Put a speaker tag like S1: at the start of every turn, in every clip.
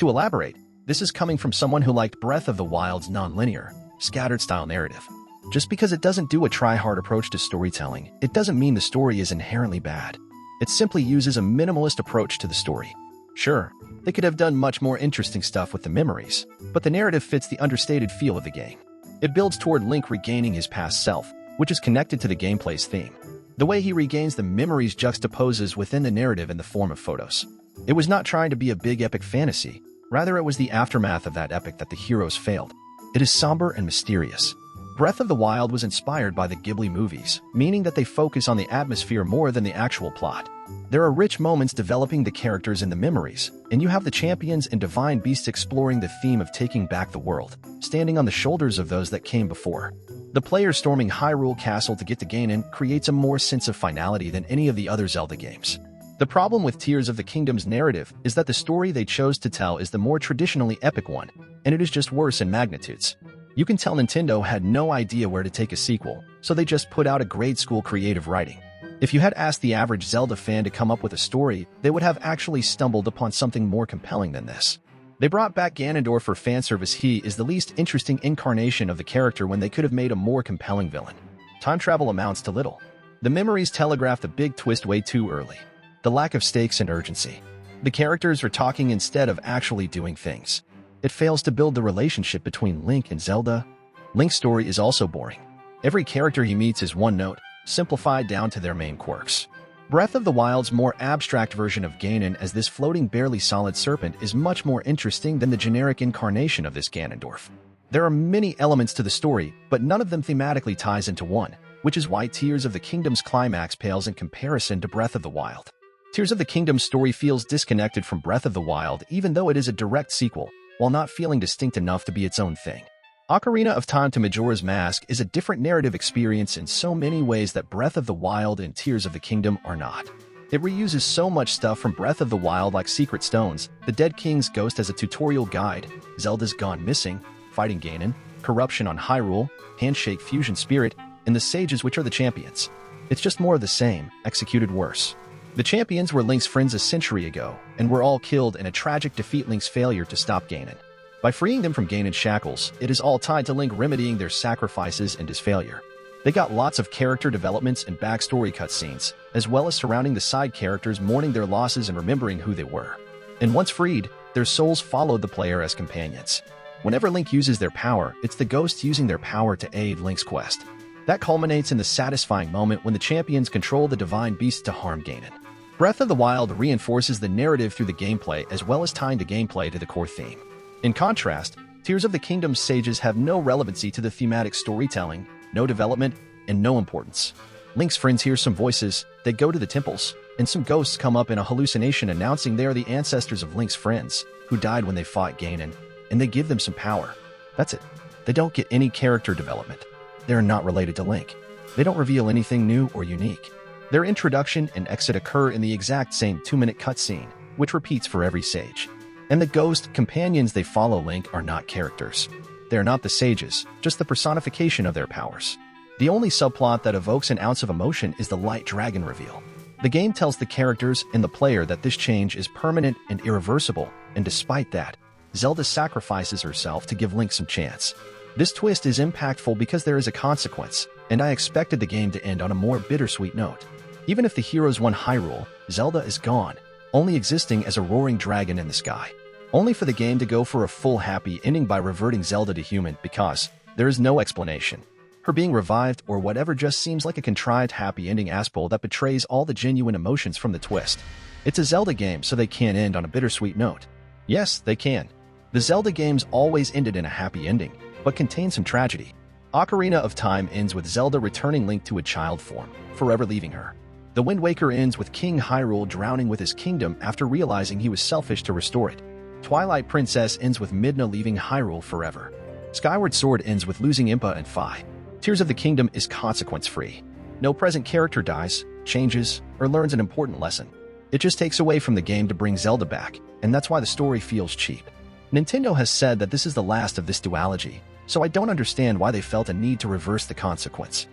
S1: To elaborate, this is coming from someone who liked Breath of the Wild's non-linear, scattered-style narrative. Just because it doesn't do a try-hard approach to storytelling, it doesn't mean the story is inherently bad. It simply uses a minimalist approach to the story. Sure, they could have done much more interesting stuff with the memories, but the narrative fits the understated feel of the game. It builds toward Link regaining his past self, which is connected to the gameplay's theme. The way he regains the memories juxtaposes within the narrative in the form of photos. It was not trying to be a big epic fantasy, rather it was the aftermath of that epic that the heroes failed. It is somber and mysterious. Breath of the Wild was inspired by the Ghibli movies, meaning that they focus on the atmosphere more than the actual plot. There are rich moments developing the characters and the memories, and you have the champions and divine beasts exploring the theme of taking back the world, standing on the shoulders of those that came before. The player storming Hyrule Castle to get to Ganon creates a more sense of finality than any of the other Zelda games. The problem with Tears of the Kingdom's narrative is that the story they chose to tell is the more traditionally epic one, and it is just worse in magnitudes. You can tell Nintendo had no idea where to take a sequel, so they just put out a grade school creative writing. If you had asked the average Zelda fan to come up with a story, they would have actually stumbled upon something more compelling than this. They brought back Ganondorf for fanservice. He is the least interesting incarnation of the character when they could have made a more compelling villain. Time travel amounts to little. The memories telegraph the big twist way too early. The lack of stakes and urgency. The characters are talking instead of actually doing things. It fails to build the relationship between Link and Zelda. Link's story is also boring. Every character he meets is one note, simplified down to their main quirks. Breath of the Wild's more abstract version of Ganon as this floating barely solid serpent is much more interesting than the generic incarnation of this Ganondorf. There are many elements to the story, but none of them thematically ties into one, which is why Tears of the Kingdom's climax pales in comparison to Breath of the Wild. Tears of the Kingdom's story feels disconnected from Breath of the Wild even though it is a direct sequel, while not feeling distinct enough to be its own thing. Ocarina of Time to Majora's Mask is a different narrative experience in so many ways that Breath of the Wild and Tears of the Kingdom are not. It reuses so much stuff from Breath of the Wild like Secret Stones, the Dead King's Ghost as a tutorial guide, Zelda's Gone Missing, fighting Ganon, corruption on Hyrule, Handshake Fusion Spirit, and the Sages which are the champions. It's just more of the same, executed worse. The champions were Link's friends a century ago, and were all killed in a tragic defeat Link's failure to stop Ganon. By freeing them from Ganon's shackles, it is all tied to Link remedying their sacrifices and his failure. They got lots of character developments and backstory cutscenes, as well as surrounding the side characters mourning their losses and remembering who they were. And once freed, their souls followed the player as companions. Whenever Link uses their power, it's the ghosts using their power to aid Link's quest. That culminates in the satisfying moment when the champions control the divine beasts to harm Ganon. Breath of the Wild reinforces the narrative through the gameplay as well as tying the gameplay to the core theme. In contrast, Tears of the Kingdom's sages have no relevancy to the thematic storytelling, no development, and no importance. Link's friends hear some voices, they go to the temples, and some ghosts come up in a hallucination announcing they are the ancestors of Link's friends, who died when they fought Ganon, and they give them some power. That's it. They don't get any character development. They are not related to Link. They don't reveal anything new or unique. Their introduction and exit occur in the exact same 2-minute cutscene, which repeats for every sage. And the ghost companions they follow Link are not characters. They are not the sages, just the personification of their powers. The only subplot that evokes an ounce of emotion is the Light Dragon reveal. The game tells the characters and the player that this change is permanent and irreversible, and despite that, Zelda sacrifices herself to give Link some chance. This twist is impactful because there is a consequence, and I expected the game to end on a more bittersweet note. Even if the heroes won Hyrule, Zelda is gone, only existing as a roaring dragon in the sky. Only for the game to go for a full happy ending by reverting Zelda to human because there is no explanation. Her being revived or whatever just seems like a contrived happy ending asshole that betrays all the genuine emotions from the twist. It's a Zelda game, so they can't end on a bittersweet note. Yes, they can. The Zelda games always ended in a happy ending, but contain some tragedy. Ocarina of Time ends with Zelda returning Link to a child form, forever leaving her. The Wind Waker ends with King Hyrule drowning with his kingdom after realizing he was selfish to restore it. Twilight Princess ends with Midna leaving Hyrule forever. Skyward Sword ends with losing Impa and Fi. Tears of the Kingdom is consequence-free. No present character dies, changes, or learns an important lesson. It just takes away from the game to bring Zelda back, and that's why the story feels cheap. Nintendo has said that this is the last of this duology, so I don't understand why they felt a need to reverse the consequence.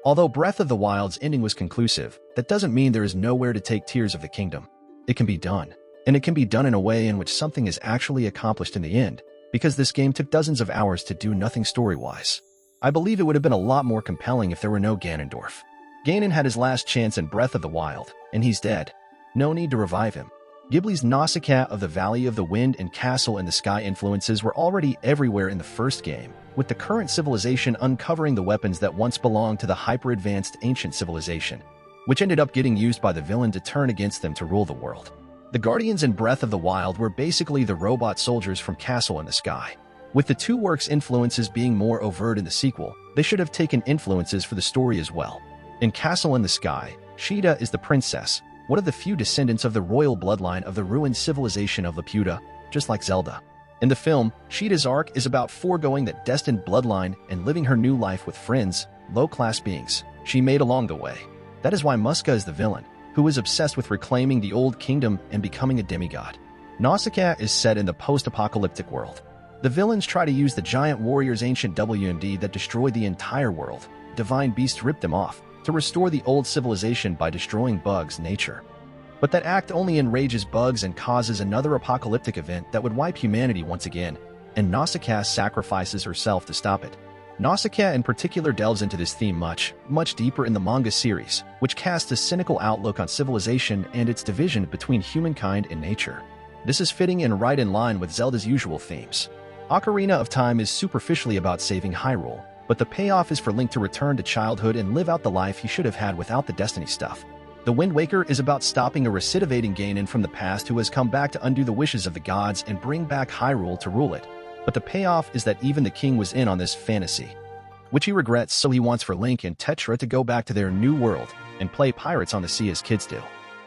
S1: Although Breath of the Wild's ending was conclusive, that doesn't mean there is nowhere to take Tears of the Kingdom. It can be done. And it can be done in a way in which something is actually accomplished in the end, because this game took dozens of hours to do nothing story-wise. I believe it would have been a lot more compelling if there were no Ganondorf. Ganon had his last chance in Breath of the Wild, and he's dead. No need to revive him. Ghibli's Nausicaa of the Valley of the Wind and Castle in the Sky influences were already everywhere in the first game, with the current civilization uncovering the weapons that once belonged to the hyper-advanced ancient civilization, which ended up getting used by the villain to turn against them to rule the world. The Guardians in Breath of the Wild were basically the robot soldiers from Castle in the Sky. With the two works' influences being more overt in the sequel, they should have taken influences for the story as well. In Castle in the Sky, Sheeta is the princess, one of the few descendants of the royal bloodline of the ruined civilization of Laputa, just like Zelda. In the film, Sheeta's arc is about foregoing that destined bloodline and living her new life with friends, low-class beings, she made along the way. That is why Muska is the villain, who is obsessed with reclaiming the old kingdom and becoming a demigod. Nausicaa is set in the post-apocalyptic world. The villains try to use the giant warrior's ancient WMD that destroyed the entire world. Divine beasts ripped them off to restore the old civilization by destroying Bugs' nature. But that act only enrages Bugs and causes another apocalyptic event that would wipe humanity once again, and Nausicaa sacrifices herself to stop it. Nausicaa in particular delves into this theme much deeper in the manga series, which casts a cynical outlook on civilization and its division between humankind and nature. This is fitting and right in line with Zelda's usual themes. Ocarina of Time is superficially about saving Hyrule, but the payoff is for Link to return to childhood and live out the life he should have had without the Destiny stuff. The Wind Waker is about stopping a recidivating Ganon from the past who has come back to undo the wishes of the gods and bring back Hyrule to rule it. But the payoff is that even the king was in on this fantasy, which he regrets, so he wants for Link and Tetra to go back to their new world and play pirates on the sea as kids do.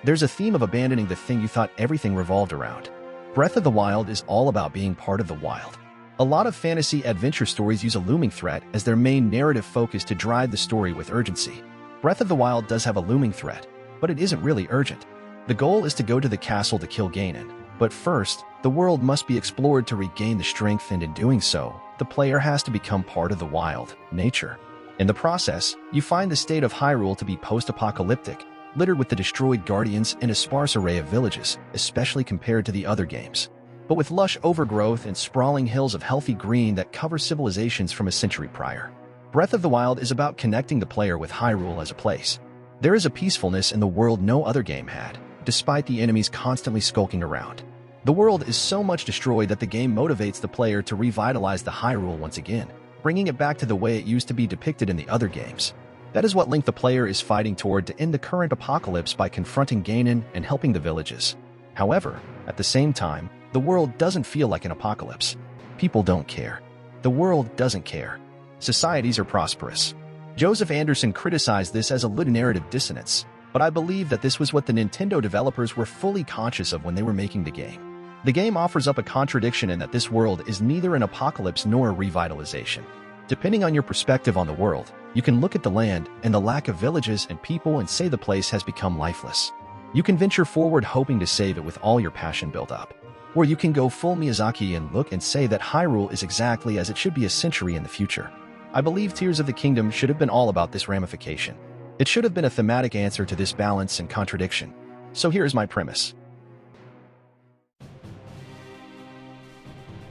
S1: There's a theme of abandoning the thing you thought everything revolved around. Breath of the Wild is all about being part of the wild. A lot of fantasy adventure stories use a looming threat as their main narrative focus to drive the story with urgency. Breath of the Wild does have a looming threat, but it isn't really urgent. The goal is to go to the castle to kill Ganon, but first, the world must be explored to regain the strength, and in doing so, the player has to become part of the wild, nature. In the process, you find the state of Hyrule to be post-apocalyptic, littered with the destroyed guardians and a sparse array of villages, especially compared to the other games, but with lush overgrowth and sprawling hills of healthy green that cover civilizations from a century prior. Breath of the Wild is about connecting the player with Hyrule as a place. There is a peacefulness in the world no other game had, despite the enemies constantly skulking around. The world is so much destroyed that the game motivates the player to revitalize the Hyrule once again, bringing it back to the way it used to be depicted in the other games. That is what Link the player is fighting toward to end the current apocalypse by confronting Ganon and helping the villages. However, at the same time, the world doesn't feel like an apocalypse. People don't care. The world doesn't care. Societies are prosperous. Joseph Anderson criticized this as a narrative dissonance, but I believe that this was what the Nintendo developers were fully conscious of when they were making the game. The game offers up a contradiction in that this world is neither an apocalypse nor a revitalization. Depending on your perspective on the world, you can look at the land and the lack of villages and people and say the place has become lifeless. You can venture forward hoping to save it with all your passion built up. Or you can go full Miyazaki and look and say that Hyrule is exactly as it should be a century in the future. I believe Tears of the Kingdom should have been all about this ramification. It should have been a thematic answer to this balance and contradiction. So here is my premise.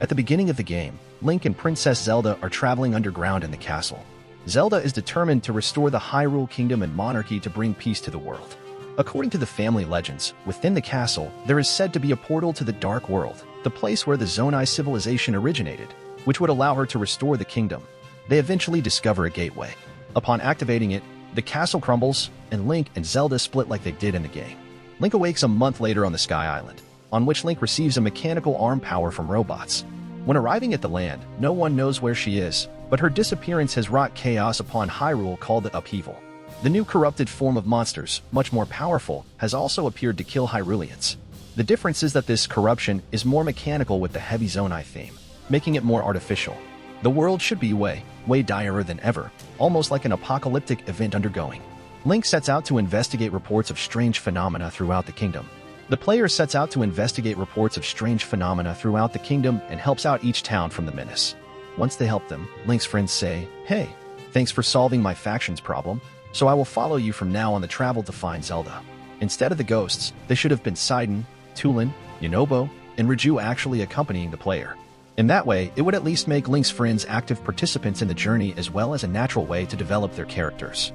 S1: At the beginning of the game, Link and Princess Zelda are traveling underground in the castle. Zelda is determined to restore the Hyrule Kingdom and monarchy to bring peace to the world. According to the family legends, within the castle, there is said to be a portal to the Dark World, the place where the Zonai civilization originated, which would allow her to restore the kingdom. They eventually discover a gateway. Upon activating it, the castle crumbles, and Link and Zelda split like they did in the game. Link awakes a month later on the Sky Island, on which Link receives a mechanical arm power from robots. When arriving at the land, no one knows where she is, but her disappearance has wrought chaos upon Hyrule called the Upheaval. The new corrupted form of monsters, much more powerful, has also appeared to kill Hyruleans. The difference is that this corruption is more mechanical with the heavy Zonai theme, making it more artificial. The world should be way direr than ever, almost like an apocalyptic event undergoing. Link sets out to investigate reports of strange phenomena throughout the kingdom. The player sets out to investigate reports of strange phenomena throughout the kingdom and helps out each town from the menace. Once they help them, Link's friends say, "Hey, thanks for solving my faction's problem, so I will follow you from now on the travel to find Zelda." Instead of the ghosts, they should have been Sidon, Tulin, Yunobo, and Raju actually accompanying the player. In that way, it would at least make Link's friends active participants in the journey as well as a natural way to develop their characters.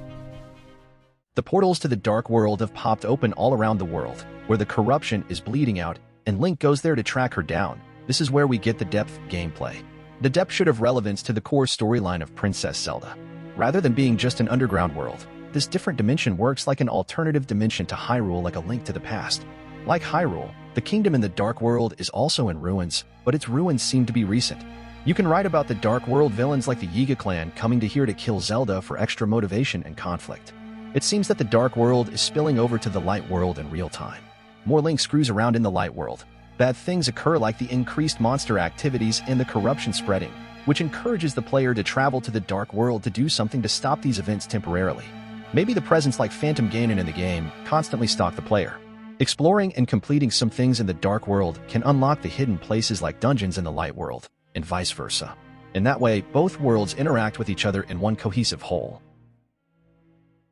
S1: The portals to the Dark World have popped open all around the world, where the corruption is bleeding out, and Link goes there to track her down. This is where we get the depth gameplay. The depth should have relevance to the core storyline of Princess Zelda. Rather than being just an underground world, this different dimension works like an alternative dimension to Hyrule, like a link to the past. Like Hyrule, the kingdom in the Dark World is also in ruins, but its ruins seem to be recent. You can write about the Dark World villains like the Yiga clan coming to here to kill Zelda for extra motivation and conflict. It seems that the Dark World is spilling over to the Light World in real time. More Link screws around in the Light World. Bad things occur like the increased monster activities and the corruption spreading, which encourages the player to travel to the Dark World to do something to stop these events temporarily. Maybe the presence like Phantom Ganon in the game constantly stalk the player. Exploring and completing some things in the Dark World can unlock the hidden places like dungeons in the Light World, and vice versa. In that way, both worlds interact with each other in one cohesive whole.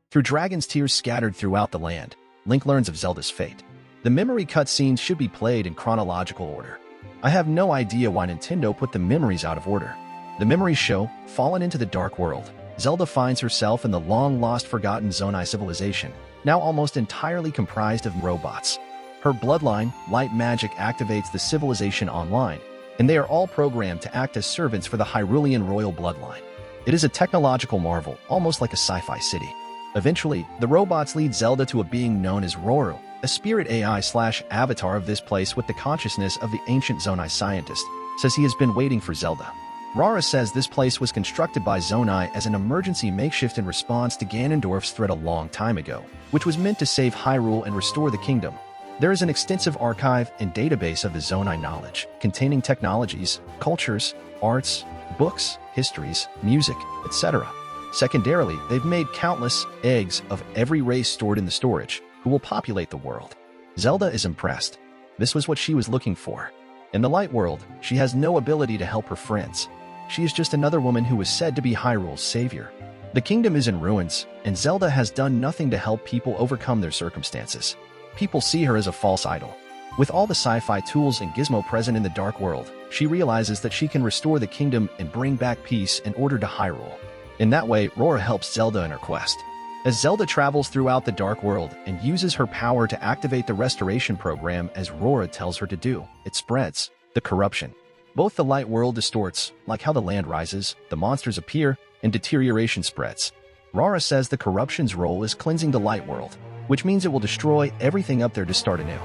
S1: Through Dragon's Tears scattered throughout the land, Link learns of Zelda's fate. The memory cutscenes should be played in chronological order. I have no idea why Nintendo put the memories out of order. The memories show, fallen into the Dark World, Zelda finds herself in the long-lost forgotten Zonai civilization, now almost entirely comprised of robots. Her bloodline, light magic, activates the civilization online, and they are all programmed to act as servants for the Hyrulean royal bloodline. It is a technological marvel, almost like a sci-fi city. Eventually, the robots lead Zelda to a being known as Roru, a spirit AI/avatar of this place with the consciousness of the ancient Zonai scientist, says he has been waiting for Zelda. Rara says this place was constructed by Zonai as an emergency makeshift in response to Ganondorf's threat a long time ago, which was meant to save Hyrule and restore the kingdom. There is an extensive archive and database of the Zonai knowledge, containing technologies, cultures, arts, books, histories, music, etc. Secondarily, they've made countless eggs of every race stored in the storage, who will populate the world. Zelda is impressed. This was what she was looking for. In the Light World, she has no ability to help her friends. She is just another woman who is said to be Hyrule's savior. The kingdom is in ruins, and Zelda has done nothing to help people overcome their circumstances. People see her as a false idol. With all the sci-fi tools and gizmo present in the Dark World, she realizes that she can restore the kingdom and bring back peace and order to Hyrule. In that way, Rora helps Zelda in her quest. As Zelda travels throughout the Dark World and uses her power to activate the restoration program as Rora tells her to do, it spreads the corruption. Both the Light World distorts, like how the land rises, the monsters appear, and deterioration spreads. Rara says the corruption's role is cleansing the Light World, which means it will destroy everything up there to start anew.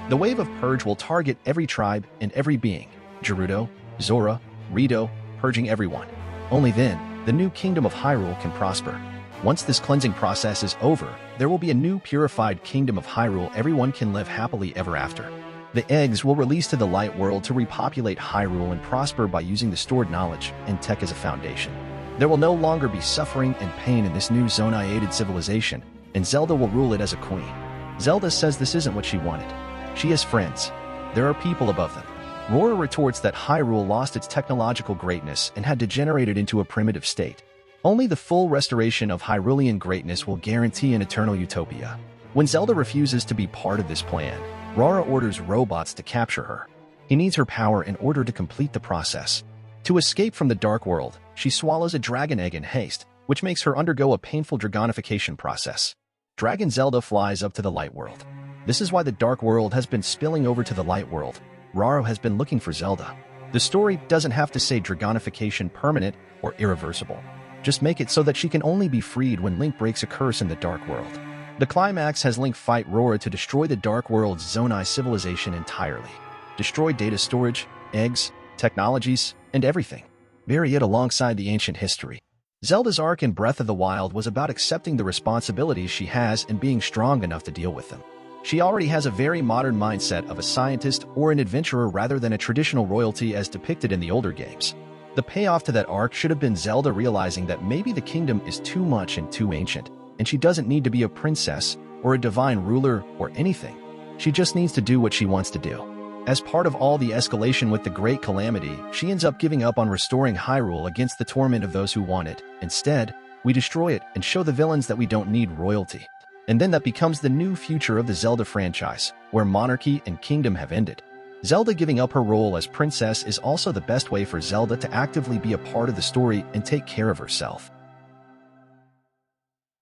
S1: The wave of purge will target every tribe and every being, Gerudo, Zora, Rito, purging everyone. Only then, the new kingdom of Hyrule can prosper. Once this cleansing process is over, there will be a new purified kingdom of Hyrule. Everyone can live happily ever after. The eggs will release to the Light World to repopulate Hyrule and prosper by using the stored knowledge and tech as a foundation. There will no longer be suffering and pain in this new Zonai-aided civilization, and Zelda will rule it as a queen. Zelda says this isn't what she wanted. She has friends. There are people above them. Rora retorts that Hyrule lost its technological greatness and had degenerated into a primitive state. Only the full restoration of Hyrulean greatness will guarantee an eternal utopia. When Zelda refuses to be part of this plan, Rara orders robots to capture her. He needs her power in order to complete the process. To escape from the Dark World, she swallows a dragon egg in haste, which makes her undergo a painful dragonification process. Dragon Zelda flies up to the Light World. This is why the Dark World has been spilling over to the Light World. Rara has been looking for Zelda. The story doesn't have to say dragonification permanent or irreversible. Just make it so that she can only be freed when Link breaks a curse in the Dark World. The climax has Link fight Rora to destroy the Dark World's Zonai civilization entirely. Destroy data storage, eggs, technologies, and everything. Bury it alongside the ancient history. Zelda's arc in Breath of the Wild was about accepting the responsibilities she has and being strong enough to deal with them. She already has a very modern mindset of a scientist or an adventurer rather than a traditional royalty as depicted in the older games. The payoff to that arc should have been Zelda realizing that maybe the kingdom is too much and too ancient, and she doesn't need to be a princess or a divine ruler or anything. She just needs to do what she wants to do. As part of all the escalation with the Great Calamity, she ends up giving up on restoring Hyrule against the torment of those who want it. Instead, we destroy it and show the villains that we don't need royalty. And then that becomes the new future of the Zelda franchise, where monarchy and kingdom have ended. Zelda giving up her role as princess is also the best way for Zelda to actively be a part of the story and take care of herself.